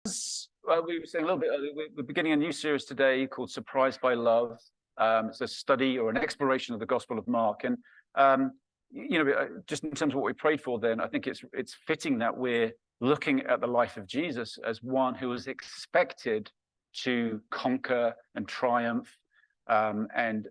We were saying a little bit earlier, we're beginning a new series today called Surprised by Love. It's a study or an exploration of the Gospel of Mark. And, just in terms of what we prayed for then, I think it's fitting that we're looking at the life of Jesus as one who was expected to conquer and triumph and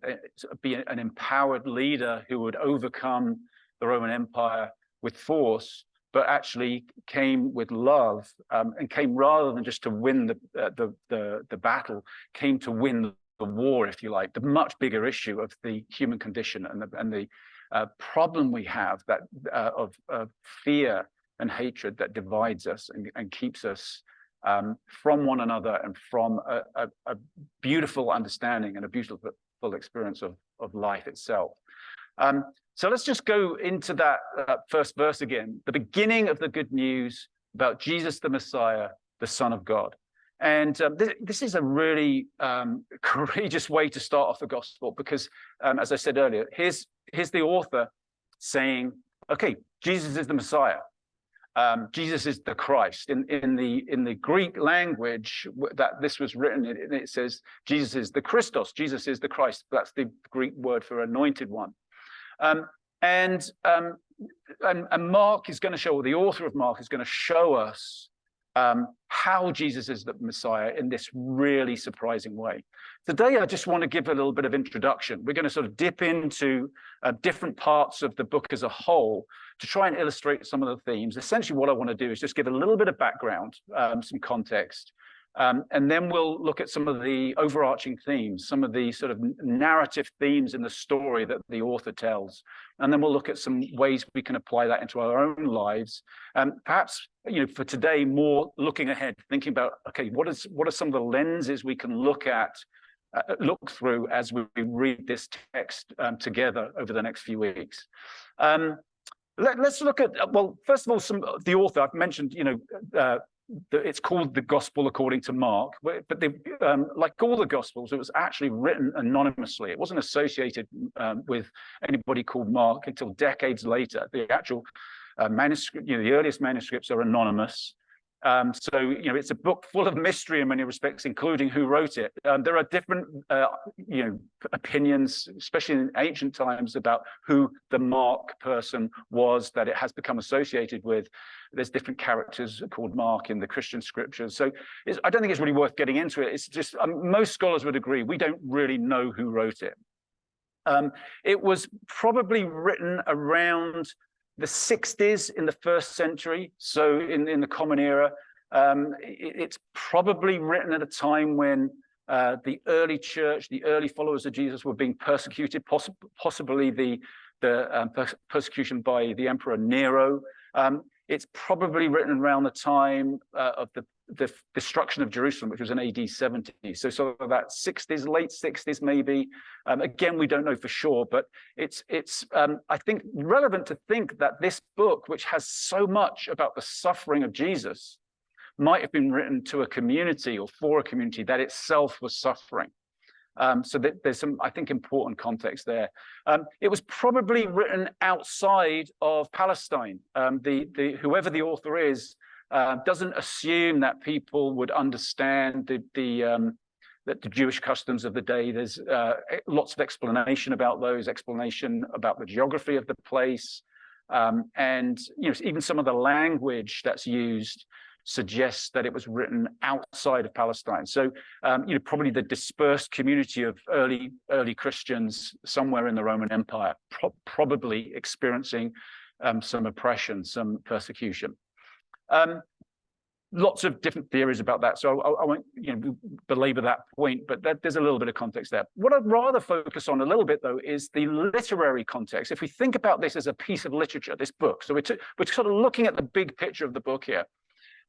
be an empowered leader who would overcome the Roman Empire with force, but actually came with love and came rather than just to win the battle, came to win the war, if you like, the much bigger issue of the human condition and the problem we have that of fear and hatred that divides us and keeps us from one another and from a beautiful understanding and a beautiful experience of life itself. So let's just go into that first verse again, the beginning of the good news about Jesus the Messiah, the Son of God. And this is a really courageous way to start off the gospel because, as I said earlier, here's the author saying, okay, Jesus is the Messiah. Jesus is the Christ. In the Greek language that this was written, it says Jesus is the Christos, Jesus is the Christ. That's the Greek word for anointed one. And Mark is going to show, or the author of Mark is going to show us how Jesus is the Messiah in this really surprising way. Today, I just want to give a little bit of introduction. We're going to sort of dip into different parts of the book as a whole to try and illustrate some of the themes. Essentially, what I want to do is just give a little bit of background, some context, and then we'll look at some of the overarching themes, some of the sort of narrative themes in the story that the author tells. And then we'll look at some ways we can apply that into our own lives. Perhaps, for today, more looking ahead, thinking about, okay, what are some of the lenses we can look through as we read this text together over the next few weeks. Let's look at, well, first of all, the author I've mentioned, it's called the Gospel according to Mark, but like all the Gospels, it was actually written anonymously. It wasn't associated with anybody called Mark until decades later. The actual manuscript, the earliest manuscripts are anonymous. So it's a book full of mystery in many respects, including who wrote it. There are different opinions, especially in ancient times, about who the Mark person was that it has become associated with. There's different characters called Mark in the Christian scriptures. So I don't think it's really worth getting into it. It's just most scholars would agree we don't really know who wrote it. It was probably written around the 60s in the first century, so in the Common Era. It's probably written at a time when the early church, the early followers of Jesus were being persecuted, possibly the persecution by the Emperor Nero. It's probably written around the time of the destruction of Jerusalem, which was in AD 70. So sort of that 60s, late 60s maybe. Again, we don't know for sure, but it's I think relevant to think that this book, which has so much about the suffering of Jesus, might have been written to a community or for a community that itself was suffering. So there's some, I think, important context there. It was probably written outside of Palestine. Whoever the author is doesn't assume that people would understand the Jewish customs of the day. There's lots of explanation about those, explanation about the geography of the place, and even some of the language that's used suggests that it was written outside of Palestine. So, probably the dispersed community of early Christians somewhere in the Roman Empire, probably experiencing some oppression, some persecution. Lots of different theories about that, so I won't belabor that point, but there's a little bit of context there. What I'd rather focus on a little bit, though, is the literary context. If we think about this as a piece of literature, this book, so we're sort of looking at the big picture of the book here.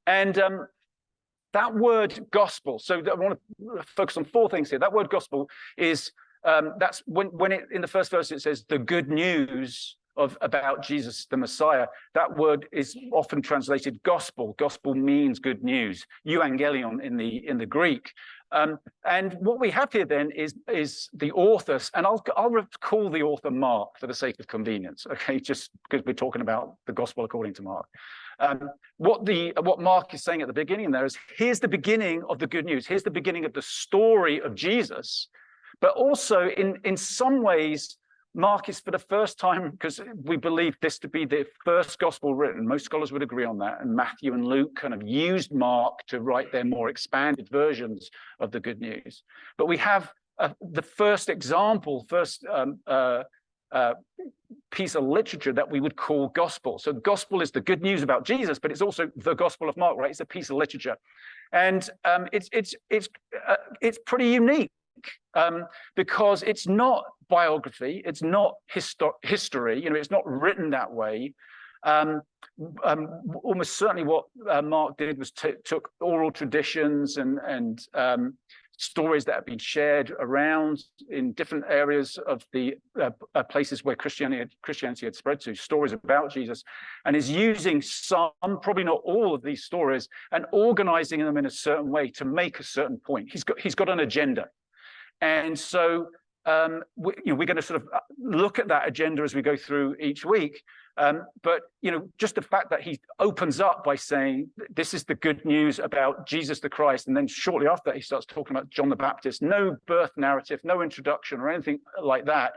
And that word gospel, so I want to focus on four things here. That word gospel is, that's when it, in the first verse, it says the good news about Jesus, the Messiah. That word is often translated gospel. Gospel means good news, euangelion in the Greek. And what we have here then is the author, and I'll call the author Mark for the sake of convenience, okay, just because we're talking about the gospel according to Mark. What Mark is saying at the beginning there is, here's the beginning of the good news. Here's the beginning of the story of Jesus. But also, in some ways, Mark is for the first time, because we believe this to be the first gospel written. Most scholars would agree on that. And Matthew and Luke kind of used Mark to write their more expanded versions of the good news. But we have the first example, piece of literature that we would call gospel. So the gospel is the good news about Jesus, but it's also the Gospel of Mark, right? It's a piece of literature, and it's pretty unique because it's not biography, it's not history. It's not written that way. Almost certainly, what Mark did was took oral traditions and stories that have been shared around in different areas of the places where Christianity had spread to, stories about Jesus, and is using some, probably not all of these stories, and organizing them in a certain way to make a certain point. He's got an agenda. And so we're going to sort of look at that agenda as we go through each week. But just the fact that he opens up by saying this is the good news about Jesus the Christ, and then shortly after that he starts talking about John the Baptist, no birth narrative, no introduction or anything like that.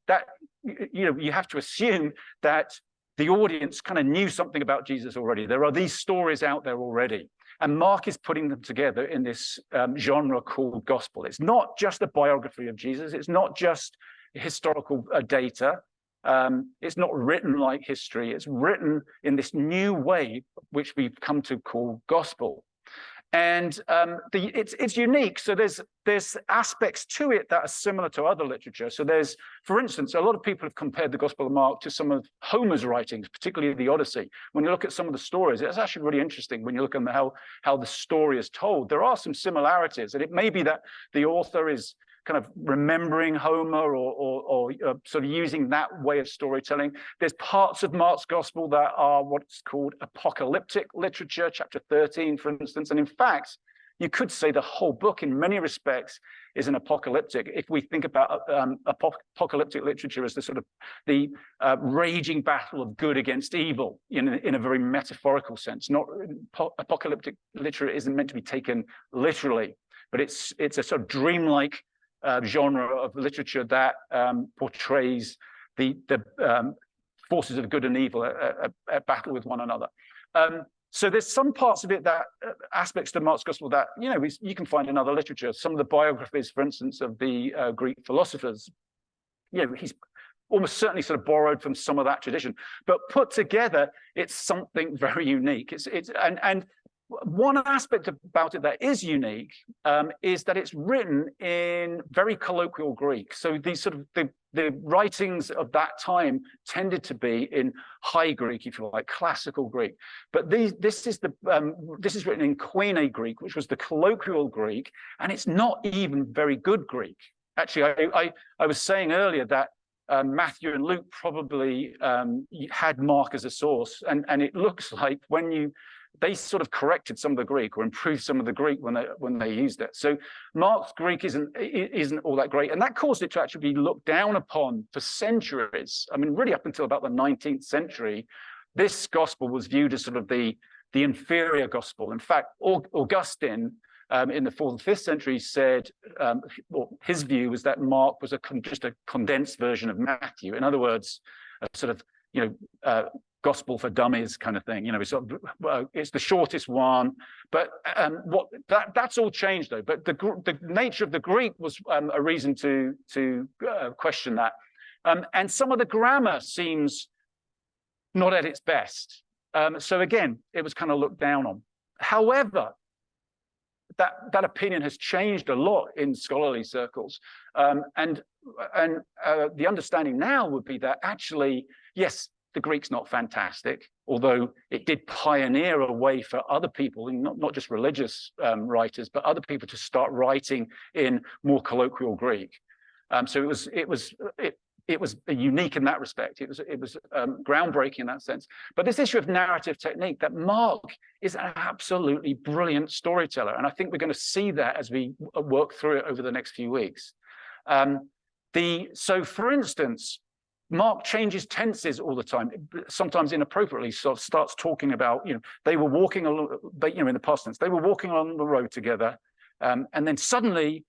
That you have to assume that the audience kind of knew something about Jesus already. There are these stories out there already. And Mark is putting them together in this genre called gospel. It's not just a biography of Jesus. It's not just historical data. It's not written like history. It's written in this new way, which we've come to call gospel. And it's unique. So there's aspects to it that are similar to other literature. So there's, for instance, a lot of people have compared the Gospel of Mark to some of Homer's writings, particularly the Odyssey. When you look at some of the stories, it's actually really interesting when you look at how the story is told. There are some similarities, and it may be that the author is kind of remembering Homer or sort of using that way of storytelling. There's parts of Mark's gospel that are what's called apocalyptic literature, chapter 13, for instance. And in fact, you could say the whole book in many respects is an apocalyptic. If we think about apocalyptic literature as the sort of the raging battle of good against evil in a very metaphorical sense. Not apocalyptic literature isn't meant to be taken literally, but it's a sort of dreamlike genre of literature that portrays the forces of good and evil at battle with one another. So there's some parts of it, that aspects to Mark's gospel that you can find in other literature. Some of the biographies, for instance, of the Greek philosophers, he's almost certainly sort of borrowed from some of that tradition, but put together, it's something very unique. And one aspect about it that is unique is that it's written in very colloquial Greek. So these sort of the writings of that time tended to be in High Greek, if you like, classical Greek. But this is written in Koine Greek, which was the colloquial Greek, and it's not even very good Greek. Actually, I was saying earlier that Matthew and Luke probably had Mark as a source, and it looks like they sort of corrected some of the Greek or improved some of the Greek when they used it. So Mark's Greek isn't all that great, and that caused it to actually be looked down upon for centuries. I mean, really up until about the 19th century, this gospel was viewed as sort of the inferior gospel. In fact, Augustine in the 4th and 5th century said, his view was that Mark was just a condensed version of Matthew. In other words, a sort of gospel for dummies kind of thing. It's the shortest one, but that's all changed though. But the nature of the Greek was a reason to question that, and some of the grammar seems not at its best. So again, it was kind of looked down on. However, that opinion has changed a lot in scholarly circles, and the understanding now would be that actually, yes, the Greek's not fantastic, although it did pioneer a way for other people, not just religious writers, but other people to start writing in more colloquial Greek. So it was unique in that respect. It was groundbreaking in that sense. But this issue of narrative technique, that Mark is an absolutely brilliant storyteller, and I think we're going to see that as we work through it over the next few weeks. So, for instance, Mark changes tenses all the time, sometimes inappropriately. So starts talking about, they were walking along, in the past tense, they were walking along the road together, and then suddenly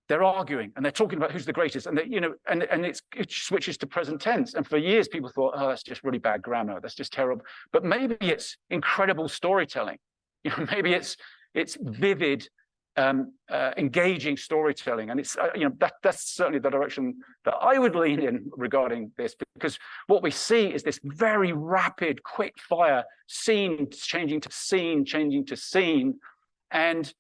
they're arguing and they're talking about who's the greatest, and it switches to present tense. And for years, people thought, oh, that's just really bad grammar, that's just terrible. But maybe it's incredible storytelling. Maybe it's vivid, engaging storytelling, and it's that's certainly the direction that I would lean in regarding this, because what we see is this very rapid, quick fire scene changing to scene, and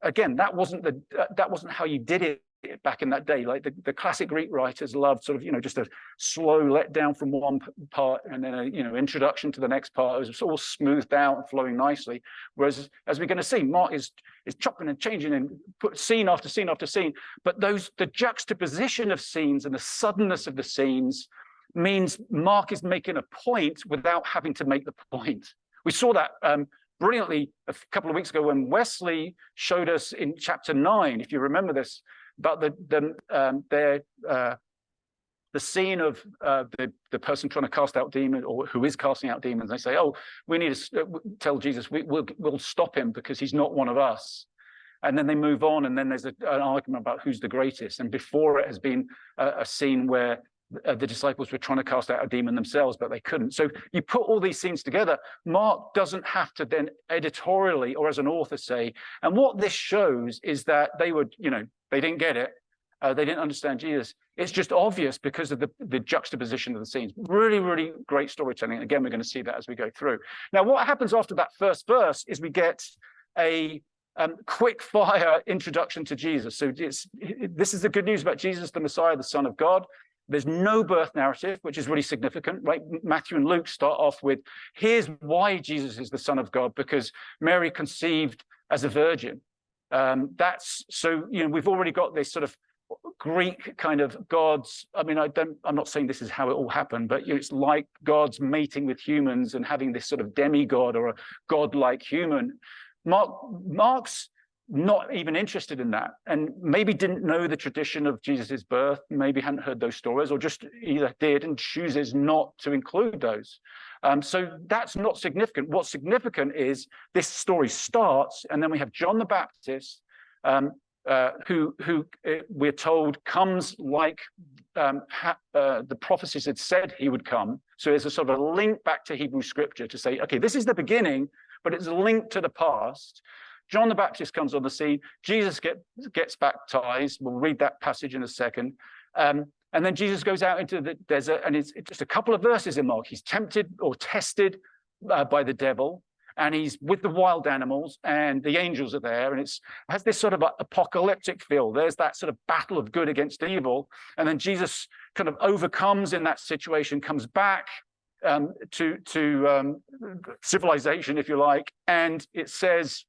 again, that wasn't how you did it back in that day. Like the classic Greek writers loved sort of just a slow let down from one part and then a introduction to the next part. It was all smoothed out and flowing nicely. Whereas, as we're going to see, Mark is chopping and changing and put scene after scene after scene. But the juxtaposition of scenes and the suddenness of the scenes means Mark is making a point without having to make the point. We saw that brilliantly a couple of weeks ago when Wesley showed us in chapter 9, if you remember this, about the scene of the person trying to cast out demons, or who is casting out demons. They say, oh, we need to tell Jesus we'll stop him because he's not one of us. And then they move on, and then there's an argument about who's the greatest. And before it has been a scene where the disciples were trying to cast out a demon themselves, but they couldn't. So you put all these scenes together. Mark doesn't have to then editorially or as an author say, and what this shows is that they didn't get it. They didn't understand Jesus. It's just obvious because of the juxtaposition of the scenes. Really, really great storytelling. Again, we're going to see that as we go through. Now, what happens after that first verse is we get a quick fire introduction to Jesus. So this is the good news about Jesus, the Messiah, the Son of God. There's no birth narrative, which is really significant, right? Matthew and Luke start off with, here's why Jesus is the Son of God, because Mary conceived as a virgin. We've already got this sort of Greek kind of gods. I mean, I'm not saying this is how it all happened, but it's like gods mating with humans and having this sort of demigod or a god-like human. Mark's not even interested in that, and maybe didn't know the tradition of Jesus's birth, maybe hadn't heard those stories, or just either did and chooses not to include those. So that's not significant. What's significant is this story starts, and then we have John the Baptist, who we're told comes like the prophecies had said he would come. So there's a sort of a link back to Hebrew scripture to say, okay, this is the beginning, but it's a link to the past. John the Baptist comes on the scene. Jesus gets baptized. We'll read that passage in a second. And then Jesus goes out into the desert, and it's just a couple of verses in Mark. He's tempted or tested by the devil, and he's with the wild animals, and the angels are there, and it has this sort of apocalyptic feel. There's that sort of battle of good against evil, and then Jesus kind of overcomes in that situation, comes back to civilization, if you like, and it says,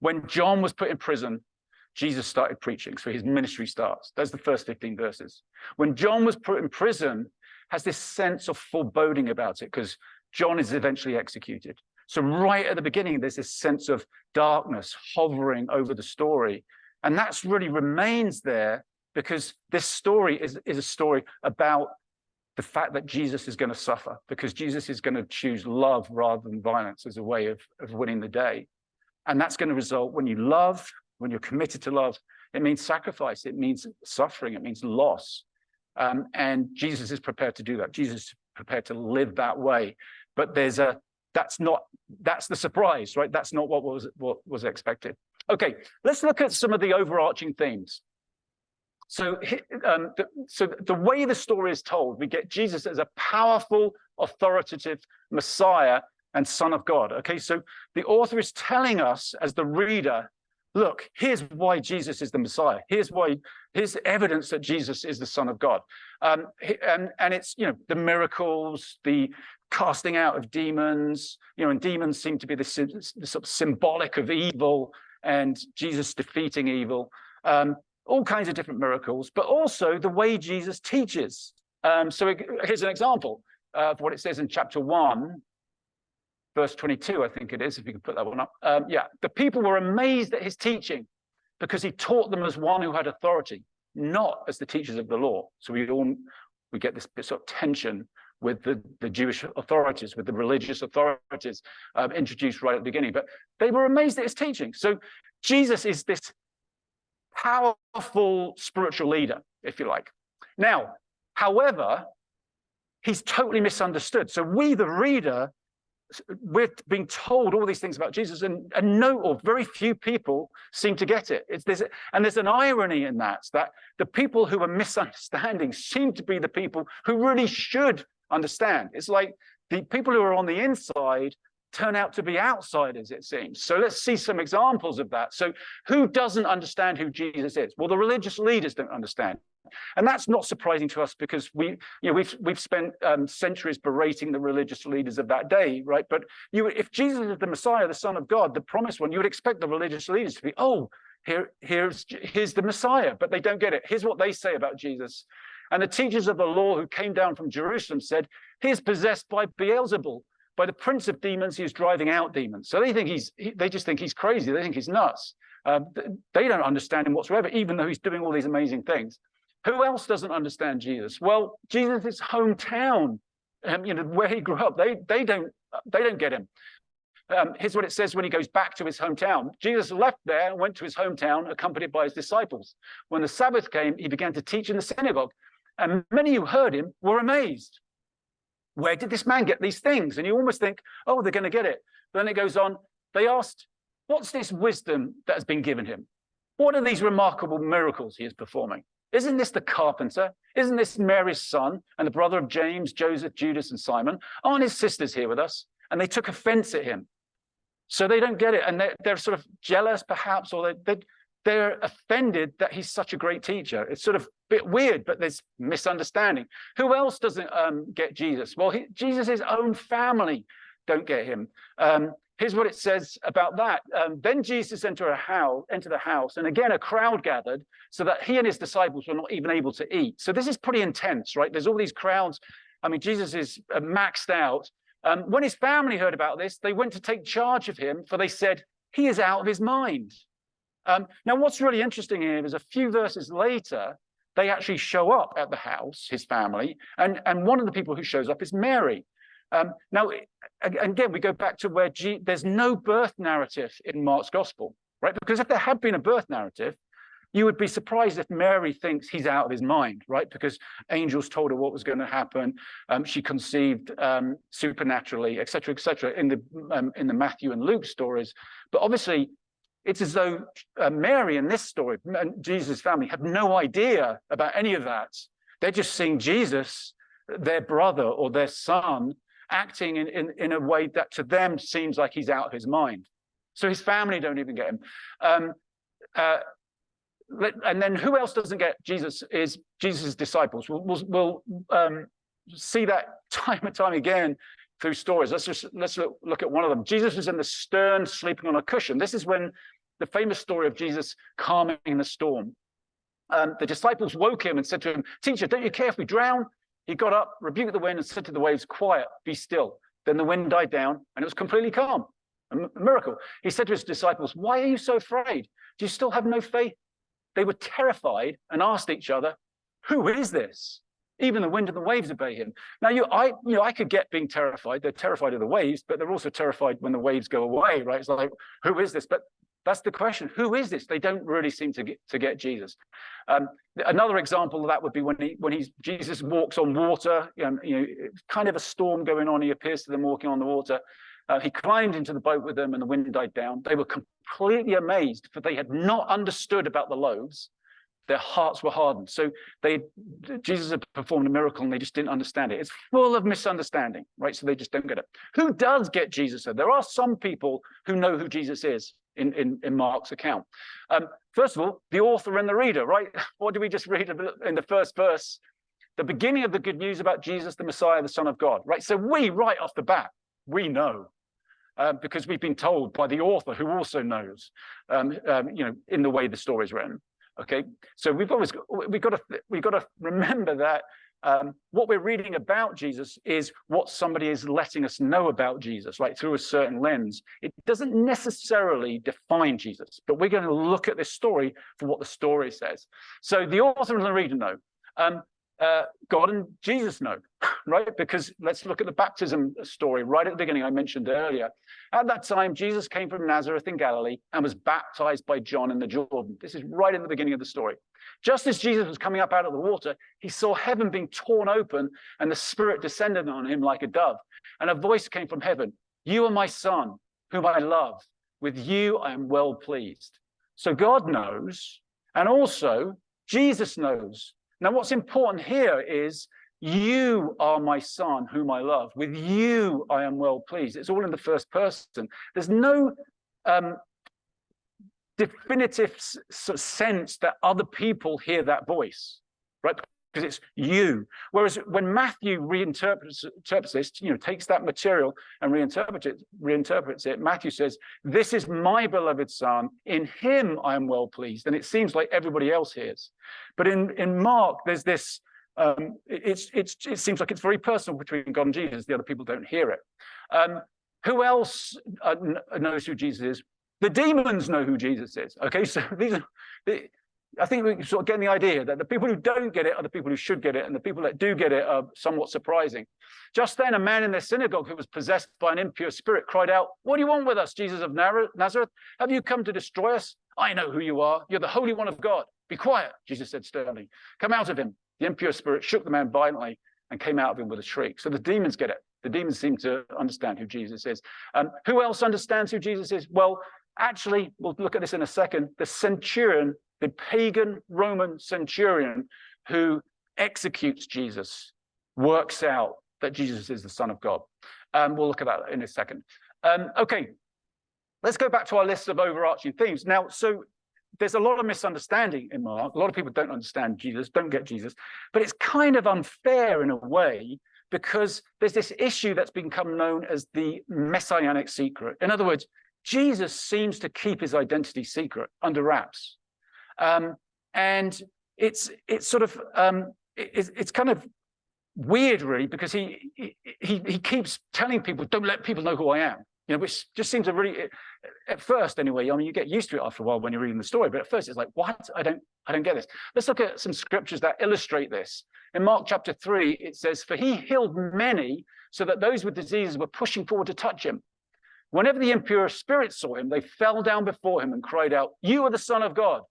when John was put in prison, Jesus started preaching. So his ministry starts. That's the first 15 verses. When John was put in prison, has this sense of foreboding about it, because John is eventually executed. So right at the beginning, there's this sense of darkness hovering over the story. And that's really remains there because this story is a story about the fact that Jesus is going to suffer, because Jesus is going to choose love rather than violence as a way of winning the day. And that's going to result when you love, when you're committed to love, it means sacrifice, it means suffering, it means loss. And Jesus is prepared to do that. Jesus is prepared to live that way. But that's the surprise, right? That's not what was expected. Okay, let's look at some of the overarching themes. So the way the story is told, we get Jesus as a powerful, authoritative Messiah and Son of God. Okay, so the author is telling us as the reader, look, here's why Jesus is the Messiah. Here's evidence that Jesus is the Son of God. And it's, the miracles, the casting out of demons, and demons seem to be the sort of symbolic of evil, and Jesus defeating evil. All kinds of different miracles, but also the way Jesus teaches. Here's an example of what it says in chapter 1, verse 22, I think it is, if you can put that one up. The people were amazed at his teaching because he taught them as one who had authority, not as the teachers of the law. So we we get this sort of tension with the Jewish authorities, with the religious authorities introduced right at the beginning. But they were amazed at his teaching. So Jesus is this powerful spiritual leader, if you like. Now, however, he's totally misunderstood. So we, the reader, we're being told all these things about Jesus, and no, or very few people seem to get it. There's an irony in that the people who are misunderstanding seem to be the people who really should understand. It's like the people who are on the inside turn out to be outsiders, it seems. So let's see some examples of that. So who doesn't understand who Jesus is? Well, the religious leaders don't understand. And that's not surprising to us, because we've spent centuries berating the religious leaders of that day, right? But if Jesus is the Messiah, the Son of God, the promised one, you would expect the religious leaders to be, oh, here's the Messiah, but they don't get it. Here's what they say about Jesus. And the teachers of the law who came down from Jerusalem said, he is possessed by Beelzebul, by the prince of demons. He is driving out demons. So they just think he's crazy. They think he's nuts. They don't understand him whatsoever, even though he's doing all these amazing things. Who else doesn't understand Jesus? Well, Jesus' hometown, where he grew up, they don't get him. Here's what it says when he goes back to his hometown. Jesus left there and went to his hometown, accompanied by his disciples. When the Sabbath came, he began to teach in the synagogue, and many who heard him were amazed. Where did this man get these things? And you almost think, oh, they're going to get it. But then it goes on. They asked, what's this wisdom that has been given him? What are these remarkable miracles he is performing? Isn't this the carpenter? Isn't this Mary's son and the brother of James, Joseph, Judas, and Simon? Aren't his sisters here with us? And they took offense at him. So they don't get it. And they're sort of jealous, perhaps, or they're offended that he's such a great teacher. It's sort of a bit weird, but there's misunderstanding. Who else doesn't get Jesus? Well, Jesus' own family don't get him. Here's what it says about that. Then Jesus entered the house, and again a crowd gathered, so that he and his disciples were not even able to eat. So this is pretty intense, right? There's all these crowds. I mean, Jesus is maxed out. When his family heard about this, they went to take charge of him, for they said, he is out of his mind. Now, what's really interesting here is a few verses later, they actually show up at the house, his family, and one of the people who shows up is Mary. Now, again, we go back to where there's no birth narrative in Mark's gospel, right? Because if there had been a birth narrative, you would be surprised if Mary thinks he's out of his mind, right? Because angels told her what was going to happen. She conceived supernaturally, et cetera, in the Matthew and Luke stories. But obviously, it's as though Mary in this story, and Jesus' family, have no idea about any of that. They're just seeing Jesus, their brother or their son, acting in a way that to them seems like he's out of his mind. So his family don't even get him. And then who else doesn't get Jesus is Jesus' disciples. We'll see that time and time again through stories. Let's look at one of them. Jesus was in the stern, sleeping on a cushion. This is when the famous story of Jesus calming the storm. The disciples woke him and said to him, "Teacher, don't you care if we drown?" He got up, rebuked the wind, and said to the waves, "Quiet, be still." Then the wind died down, and it was completely calm. A miracle. He said to his disciples, "Why are you so afraid? Do you still have no faith?" They were terrified and asked each other, "Who is this? Even the wind and the waves obey him." Now, I could get being terrified. They're terrified of the waves, but they're also terrified when the waves go away, right? It's like, who is this? But that's the question. Who is this? They don't really seem to get Jesus. Another example of that would be when Jesus walks on water. Kind of a storm going on. He appears to them walking on the water. He climbed into the boat with them, and the wind died down. They were completely amazed, for they had not understood about the loaves. Their hearts were hardened. So Jesus had performed a miracle, and they just didn't understand it. It's full of misunderstanding, right? So they just don't get it. Who does get Jesus? There are some people who know who Jesus is in Mark's account. First of all, the author and the reader, right? What do we just read in the first verse? The beginning of the good news about Jesus, the Messiah, the Son of God, right? So we, right off the bat, we know. Because we've been told by the author, who also knows, in the way the story is written. Okay, so we've got to remember that what we're reading about Jesus is what somebody is letting us know about Jesus, like through a certain lens. It doesn't necessarily define Jesus, but we're going to look at this story for what the story says. So the author and the reader know. God and Jesus know, right? Because let's look at the baptism story right at the beginning I mentioned earlier. At that time, Jesus came from Nazareth in Galilee and was baptized by John in the Jordan. This is right in the beginning of the story. Just as Jesus was coming up out of the water, he saw heaven being torn open and the Spirit descended on him like a dove. And a voice came from heaven, "You are my Son, whom I love. With you I am well pleased." So God knows, and also Jesus knows. Now, what's important here is, you are my Son, whom I love. With you I am well pleased. It's all in the first person. There's no definitive sense that other people hear that voice, right? Because it's you. Whereas when Matthew reinterprets this, takes that material and reinterprets it, Matthew says, "This is my beloved Son, in him I am well pleased." And it seems like everybody else hears. But in Mark, there's this, it seems like it's very personal between God and Jesus. The other people don't hear it. Who else knows who Jesus is? The demons know who Jesus is. Okay, so I think we sort of get the idea that the people who don't get it are the people who should get it, and the people that do get it are somewhat surprising. Just then, a man in their synagogue who was possessed by an impure spirit cried out, "What do you want with us, Jesus of Nazareth? Have you come to destroy us? I know who you are. You're the Holy One of God. Be quiet," Jesus said sternly. "Come out of him." The impure spirit shook the man violently and came out of him with a shriek. So the demons get it. The demons seem to understand who Jesus is. Who else understands who Jesus is? Well, actually, we'll look at this in a second. The centurion, the pagan Roman centurion who executes Jesus, works out that Jesus is the Son of God. We'll look at that in a second. Okay, let's go back to our list of overarching themes. Now, so there's a lot of misunderstanding in Mark. A lot of people don't understand Jesus, don't get Jesus, but it's kind of unfair in a way, because there's this issue that's become known as the Messianic secret. In other words, Jesus seems to keep his identity secret under wraps. And it's sort of it's kind of weird, really, because he keeps telling people, "Don't let people know who I am," which just seems a really, at first anyway. I mean, you get used to it after a while when you're reading the story, but at first it's like, what? I don't get this. Let's look at some scriptures that illustrate this. In Mark chapter 3, it says, "For he healed many, so that those with diseases were pushing forward to touch him. Whenever the impure spirits saw him, they fell down before him and cried out, 'You are the Son of God.'"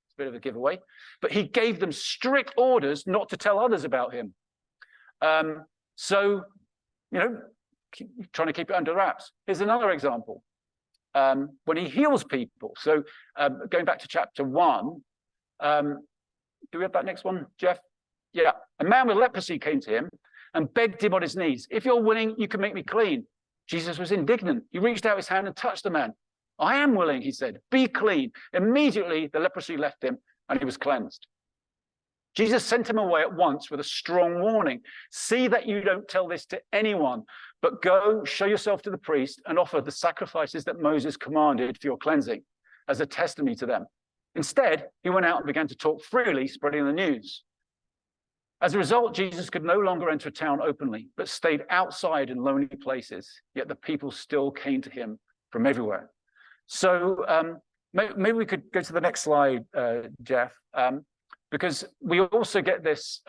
It's a bit of a giveaway. But he gave them strict orders not to tell others about him. So, trying to keep it under wraps. Here's another example. When he heals people. So going back to chapter 1, do we have that next one, Jeff? Yeah. "A man with leprosy came to him and begged him on his knees, 'If you're willing, you can make me clean.' Jesus was indignant. He reached out his hand and touched the man. 'I am willing,' he said. 'Be clean.' Immediately, the leprosy left him and he was cleansed." Jesus sent him away at once with a strong warning. "See that you don't tell this to anyone, but go, show yourself to the priest and offer the sacrifices that Moses commanded for your cleansing as a testimony to them." Instead, he went out and began to talk freely, spreading the news. As a result, Jesus could no longer enter town openly, but stayed outside in lonely places. Yet the people still came to him from everywhere. So maybe we could go to the next slide, Jeff, because we also get this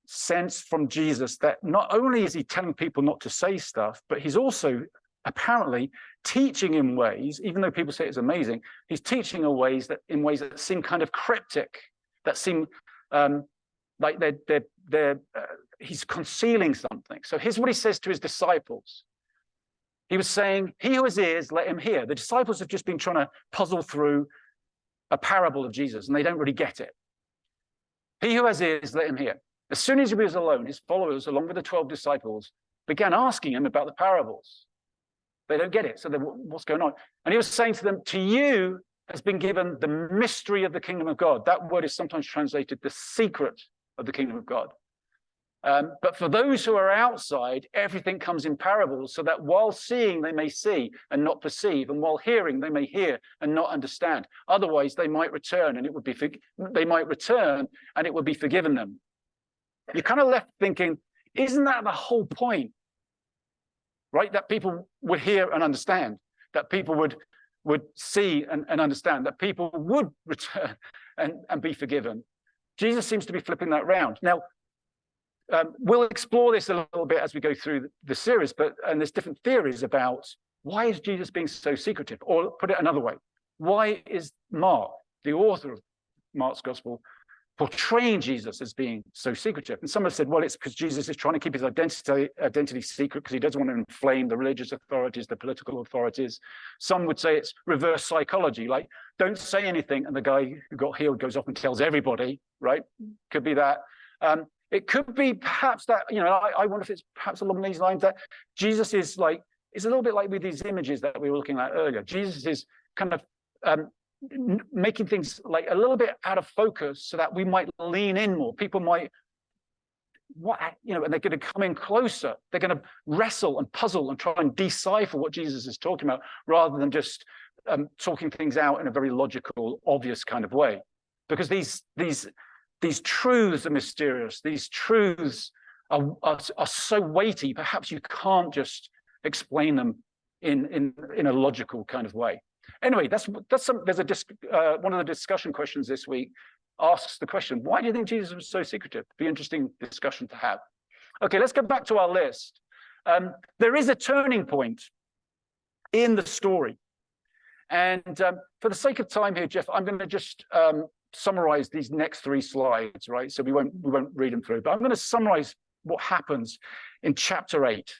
sense from Jesus that not only is he telling people not to say stuff, but he's also apparently teaching in ways, even though people say it's amazing, he's teaching in ways that seem kind of cryptic, that seem like he's concealing something. So here's what he says to his disciples. He was saying, "He who has ears, let him hear." The disciples have just been trying to puzzle through a parable of Jesus, and they don't really get it. "He who has ears, let him hear." As soon as he was alone, his followers, along with the 12 disciples, began asking him about the parables. They don't get it. So what's going on? And he was saying to them, "To you has been given the mystery of the kingdom of God." That word is sometimes translated the secret of the kingdom of God. But for those who are outside, everything comes in parables, so that while seeing, they may see and not perceive, and while hearing, they may hear and not understand. Otherwise, they might return, and it would be forgiven them. You're kind of left thinking, isn't that the whole point? Right? That people would hear and understand, that people would see and understand, that people would return and be forgiven. Jesus seems to be flipping that round. Now, we'll explore this a little bit as we go through the series, and there's different theories about why is Jesus being so secretive? Or put it another way, why is Mark, the author of Mark's gospel, portraying Jesus as being so secretive? And some have said, well, it's because Jesus is trying to keep his identity secret because he doesn't want to inflame the religious authorities, the political authorities. Some would say it's reverse psychology, like don't say anything and the guy who got healed goes off and tells everybody, right? Could be that. It could be perhaps that, I wonder if it's perhaps along these lines that Jesus is like, it's a little bit like with these images that we were looking at earlier. Jesus is kind of making things like a little bit out of focus so that we might lean in more. People might, and they're going to come in closer. They're going to wrestle and puzzle and try and decipher what Jesus is talking about rather than just talking things out in a very logical, obvious kind of way. Because these truths are mysterious. These truths are so weighty, perhaps you can't just explain them in a logical kind of way. Anyway, there's one of the discussion questions this week asks the question, why do you think Jesus was so secretive? Be interesting discussion to have. Okay, let's go back to our list. There is a turning point in the story. And for the sake of time here, Jeff, I'm going to just summarize these next 3 slides, right? So we won't read them through, but I'm going to summarize what happens in chapter 8.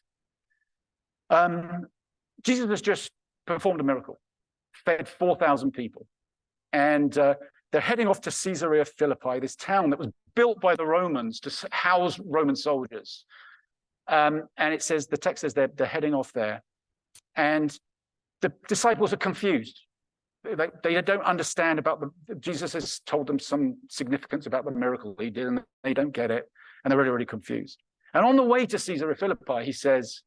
Jesus has just performed a miracle, fed 4,000 people, and they're heading off to Caesarea Philippi, this town that was built by the Romans to house Roman soldiers. And it says, the text says they're heading off there, and the disciples are confused. They don't understand about Jesus has told them some significance about the miracle he did, and they don't get it, and they're really, really confused. And on the way to Caesarea Philippi, he says,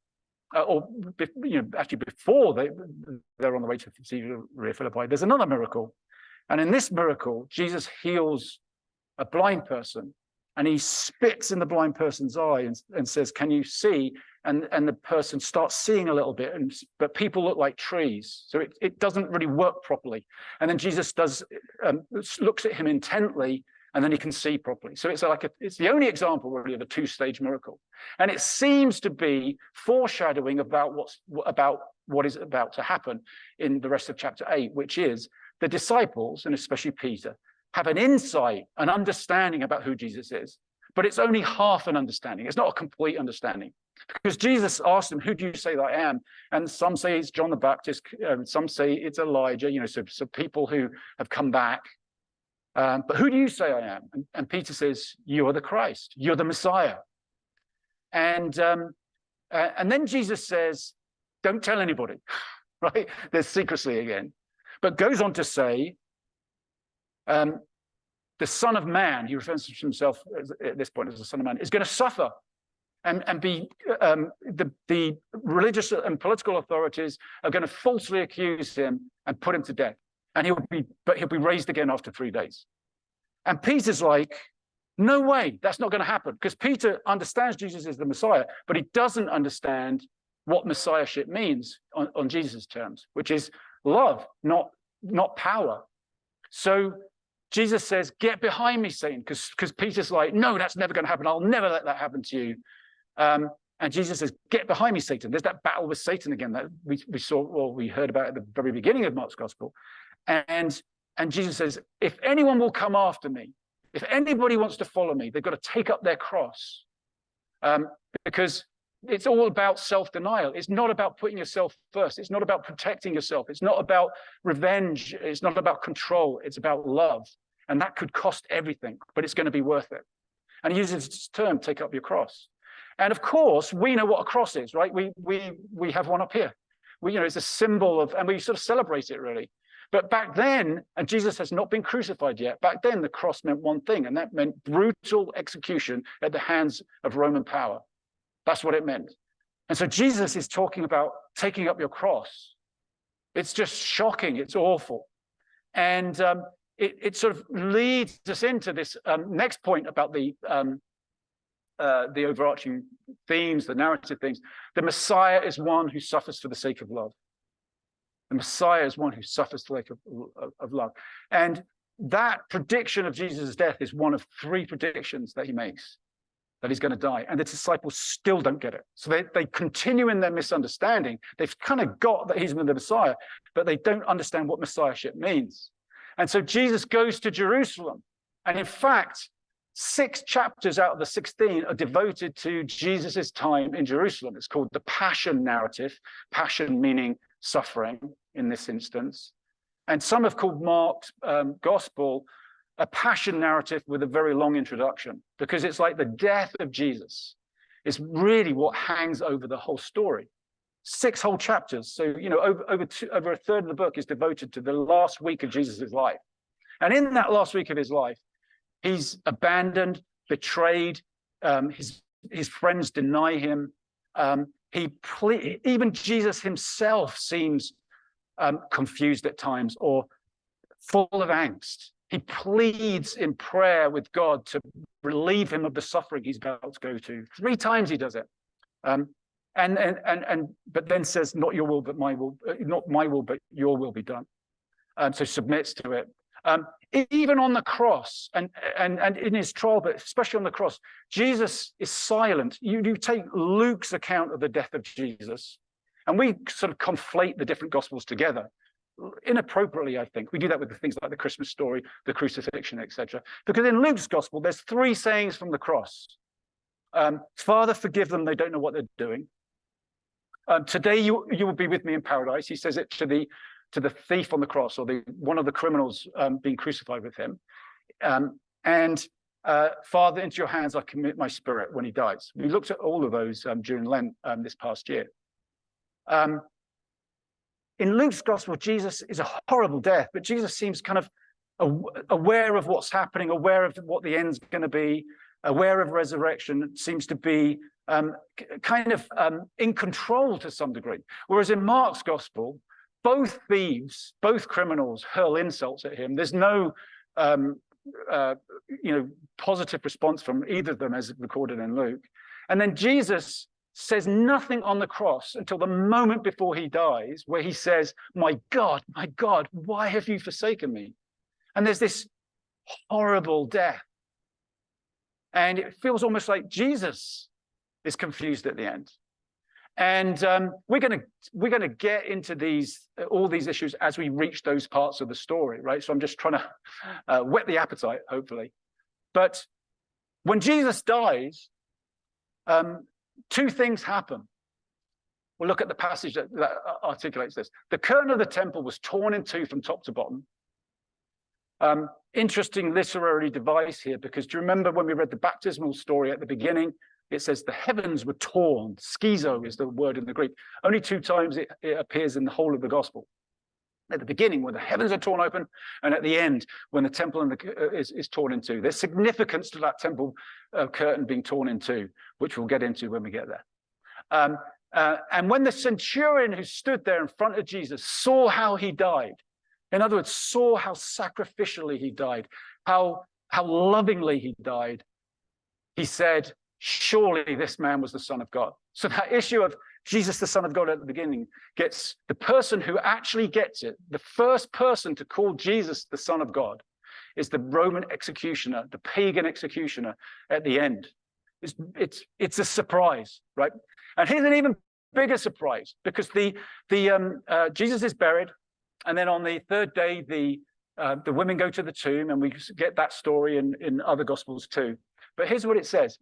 actually before they're on the way to Caesarea Philippi, there's another miracle. And in this miracle, Jesus heals a blind person, and he spits in the blind person's eye and says, can you see? And the person starts seeing a little bit, but people look like trees. So it doesn't really work properly. And then Jesus looks at him intently, and then he can see properly. So it's the only example really of a 2-stage miracle. And it seems to be foreshadowing about what is about to happen in the rest of chapter 8, which is the disciples, and especially Peter, have an insight, an understanding about who Jesus is. But it's only half an understanding. It's not a complete understanding. Because Jesus asked them, who do you say that I am? And some say it's John the Baptist, some say it's Elijah, so people who have come back. But who do you say I am? And Peter says, you are the Christ, you're the Messiah. And then Jesus says, don't tell anybody, right? There's secrecy again. But goes on to say, the Son of Man, he refers to himself at this point as the Son of Man, is going to suffer and be the religious and political authorities are going to falsely accuse him and put him to death. And he'll be raised again after 3 days. And Peter's like, no way, that's not going to happen. Because Peter understands Jesus is the Messiah, but he doesn't understand what messiahship means on Jesus' terms, which is love, not power. So Jesus says, get behind me, Satan, because Peter's like, no, that's never going to happen. I'll never let that happen to you. And Jesus says, get behind me, Satan. There's that battle with Satan again that we heard about at the very beginning of Mark's gospel. And Jesus says, if anyone will come after me, if anybody wants to follow me, they've got to take up their cross. Because it's all about self-denial. It's not about putting yourself first. It's not about protecting yourself. It's not about revenge. It's not about control. It's about love. And that could cost everything, but it's going to be worth it. And he uses this term, take up your cross. And of course, we know what a cross is, right? We have one up here. It's a symbol of, and we sort of celebrate it really. But back then, and Jesus has not been crucified yet, back then the cross meant one thing, and that meant brutal execution at the hands of Roman power. That's what it meant. And so Jesus is talking about taking up your cross. It's just shocking. It's awful. And it sort of leads us into this next point about the overarching themes, the narrative themes. The Messiah is one who suffers for the sake of love. The Messiah is one who suffers for the sake of love. And that prediction of Jesus' death is one of 3 predictions that he makes. that he's going to die. And the disciples still don't get it. So they continue in their misunderstanding. They've kind of got that he's the Messiah, but they don't understand what messiahship means. And so Jesus goes to Jerusalem. And in fact, 6 chapters out of the 16 are devoted to Jesus's time in Jerusalem. It's called the Passion narrative, passion meaning suffering in this instance. And some have called Mark's gospel a passion narrative with a very long introduction, because it's like the death of Jesus is really what hangs over the whole story. 6 whole chapters. So, over a third of the book is devoted to the last week of Jesus's life. And in that last week of his life, he's abandoned, betrayed. His friends deny him. Even Jesus himself seems confused at times or full of angst. He pleads in prayer with God to relieve him of the suffering he's about to go to. 3 times he does it, but then says, "Not your will, but my will. Not my will, but your will be done." So submits to it. Even on the cross and in his trial, but especially on the cross, Jesus is silent. You take Luke's account of the death of Jesus, and we sort of conflate the different gospels together. Inappropriately, I think. We do that with the things like the Christmas story, the crucifixion, etc. Because in Luke's gospel, there's 3 sayings from the cross. Father, forgive them, they don't know what they're doing. Today you will be with me in paradise. He says it to the thief on the cross, or one of the criminals being crucified with him. Father, into your hands I commit my spirit when he dies. We looked at all of those during Lent this past year. In Luke's gospel, Jesus is a horrible death, but Jesus seems kind of aware of what's happening, aware of what the end's going to be, aware of resurrection, seems to be kind of in control to some degree. Whereas in Mark's gospel, both thieves, both criminals hurl insults at him. There's no positive response from either of them as recorded in Luke. And then Jesus says nothing on the cross until the moment before he dies, where he says, my God, why have you forsaken me? And there's this horrible death. And it feels almost like Jesus is confused at the end. And we're gonna get into all these issues as we reach those parts of the story, right? So I'm just trying to whet the appetite, hopefully. But when Jesus dies, 2 things happen. We'll look at the passage that articulates this. The curtain of the temple was torn in 2 from top to bottom. Interesting literary device here, because do you remember when we read the baptismal story at the beginning? It says the heavens were torn. Schizo is the word in the Greek. Only 2 times it appears in the whole of the gospel. At the beginning, when the heavens are torn open, and at the end, when the temple is torn in 2. There's significance to that temple curtain being torn in 2, which we'll get into when we get there. And when the centurion who stood there in front of Jesus saw how he died, in other words, saw how sacrificially he died, how lovingly he died, he said, surely this man was the Son of God. So that issue of Jesus, the Son of God at the beginning, gets the person who actually gets it, the first person to call Jesus the Son of God, is the Roman executioner, the pagan executioner at the end. It's a surprise, right? And here's an even bigger surprise, because Jesus is buried, and then on the 3rd day, the women go to the tomb, and we get that story in other gospels too. But here's what it says.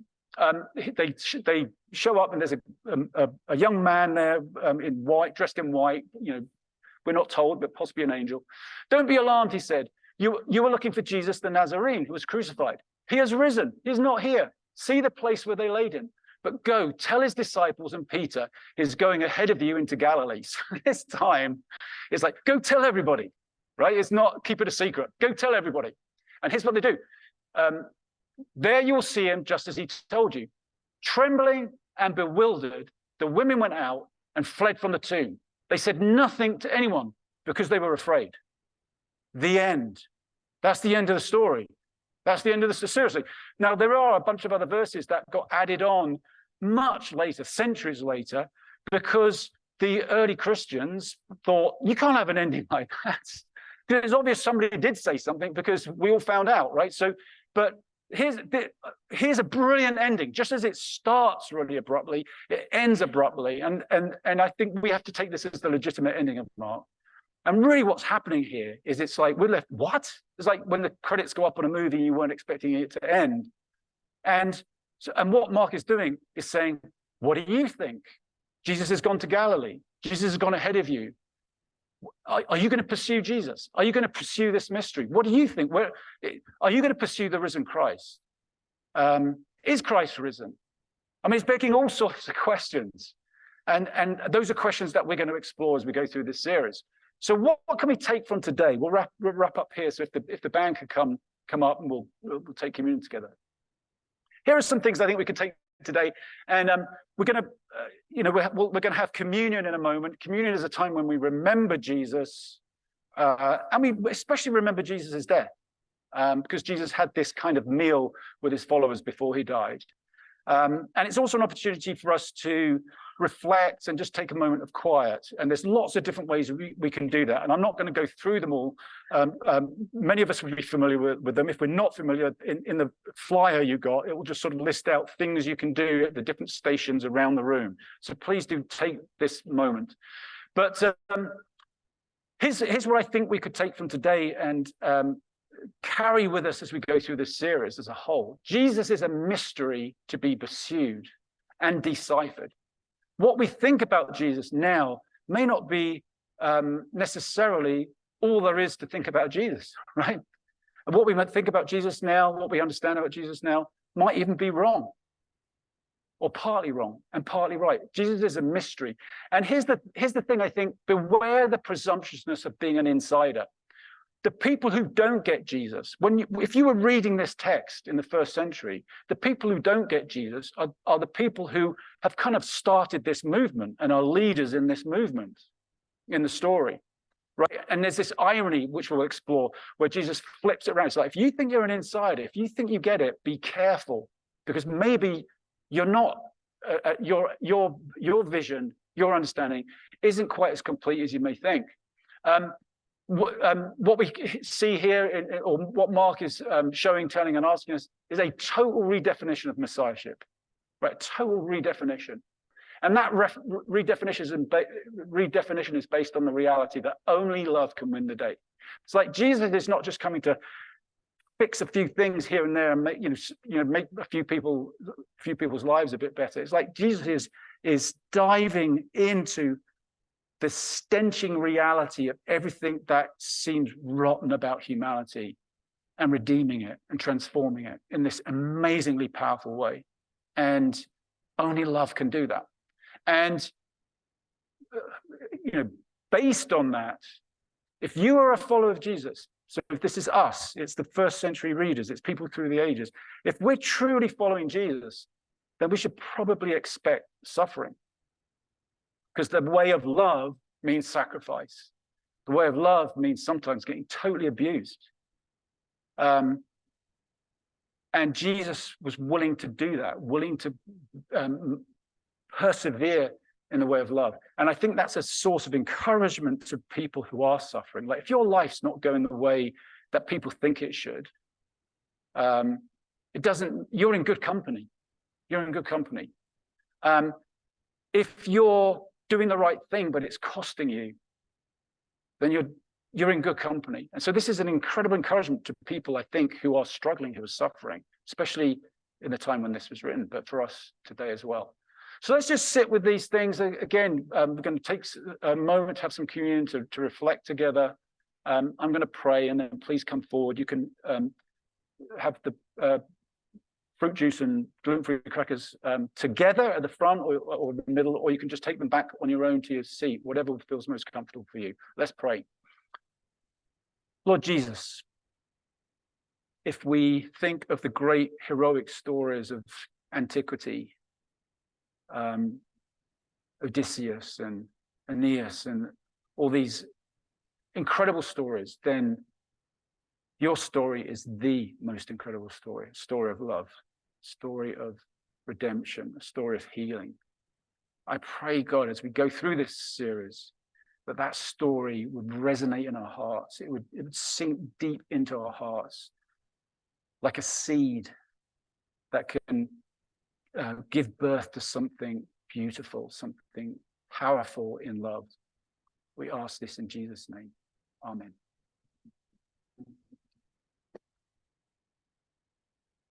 They show up, and there's a young man there in white, dressed in white. We're not told, but possibly an angel. Don't be alarmed, he said. You were looking for Jesus the Nazarene, who was crucified. He has risen. He's not here. See the place where they laid him. But go, tell his disciples and Peter is going ahead of you into Galilee. So this time, it's like, go tell everybody, right? It's not keep it a secret. Go tell everybody. And here's what they do. There you will see him just as he told you. Trembling and bewildered, the women went out and fled from the tomb. They said nothing to anyone because they were afraid. The end. That's the end of the story. That's the end of the story. Seriously. Now, there are a bunch of other verses that got added on much later, centuries later, because the early Christians thought, you can't have an ending like that. It's obvious somebody did say something because we all found out, right? So, but here's a brilliant ending. Just as it starts really abruptly, it ends abruptly. And I think we have to take this as the legitimate ending of Mark. And really what's happening here is it's like we're left, what? It's like when the credits go up on a movie, you weren't expecting it to end. And what Mark is doing is saying, what do you think? Jesus has gone to Galilee. Jesus has gone ahead of you. Are you going to pursue Jesus? Are you going to pursue this mystery? What do you think? Are you going to pursue the risen Christ? Is Christ risen? I mean, it's begging all sorts of questions. And those are questions that we're going to explore as we go through this series. So what can we take from today? We'll wrap up here. So if the band could come up and we'll take communion together. Here are some things I think we could take today, and we're going to, we're going to have communion in a moment. Communion is a time when we remember Jesus, and we especially remember Jesus' death, because Jesus had this kind of meal with his followers before he died, and it's also an opportunity for us to reflect and just take a moment of quiet. And there's lots of different ways we can do that. And I'm not going to go through them all. Many of us will be familiar with them. If we're not familiar, in the flyer you got, it will just sort of list out things you can do at the different stations around the room. So please do take this moment. But here's what I think we could take from today and carry with us as we go through this series as a whole. Jesus is a mystery to be pursued and deciphered. What we think about Jesus now may not be necessarily all there is to think about Jesus, right? And what we might think about Jesus now, what we understand about Jesus now, might even be wrong, or partly wrong and partly right. Jesus is a mystery. And here's the thing, I think: beware the presumptuousness of being an insider. The people who don't get Jesus, if you were reading this text in the first century, the people who don't get Jesus are the people who have kind of started this movement and are leaders in this movement in the story, right? And there's this irony, which we'll explore, where Jesus flips it around. It's like, if you think you're an insider, if you think you get it, be careful, because maybe you're not, your vision, your understanding isn't quite as complete as you may think. What we see here, or what Mark is showing, telling, and asking us, is a total redefinition of messiahship, right? Total redefinition. And that redefinition is based on the reality that only love can win the day. It's like Jesus is not just coming to fix a few things here and there and make make a few people's lives a bit better. It's like Jesus is diving into the stenching reality of everything that seems rotten about humanity and redeeming it and transforming it in this amazingly powerful way. And only love can do that. And, based on that, if you are a follower of Jesus, so if this is us, it's the first century readers, it's people through the ages, if we're truly following Jesus, then we should probably expect suffering. Because the way of love means sacrifice. The way of love means sometimes getting totally abused. And Jesus was willing to do that, willing to persevere in the way of love. And I think that's a source of encouragement to people who are suffering. Like, if your life's not going the way that people think it should, you're in good company. You're in good company. If you're doing the right thing, but it's costing you, then you're in good company. And so this is an incredible encouragement to people, I think, who are struggling, who are suffering, especially in the time when this was written, but for us today as well. So let's just sit with these things. Again, we're going to take a moment to have some communion, to reflect together. I'm going to pray, and then please come forward. You can have the fruit juice and gluten-free crackers together at the front or the middle, or you can just take them back on your own to your seat, whatever feels most comfortable for you. Let's pray. Lord Jesus, if we think of the great heroic stories of antiquity, Odysseus and Aeneas and all these incredible stories, then your story is the most incredible story, a story of love, a story of redemption, a story of healing. I pray, God, as we go through this series, that story would resonate in our hearts. It would sink deep into our hearts like a seed that can give birth to something beautiful, something powerful in love. We ask this in Jesus' name. Amen.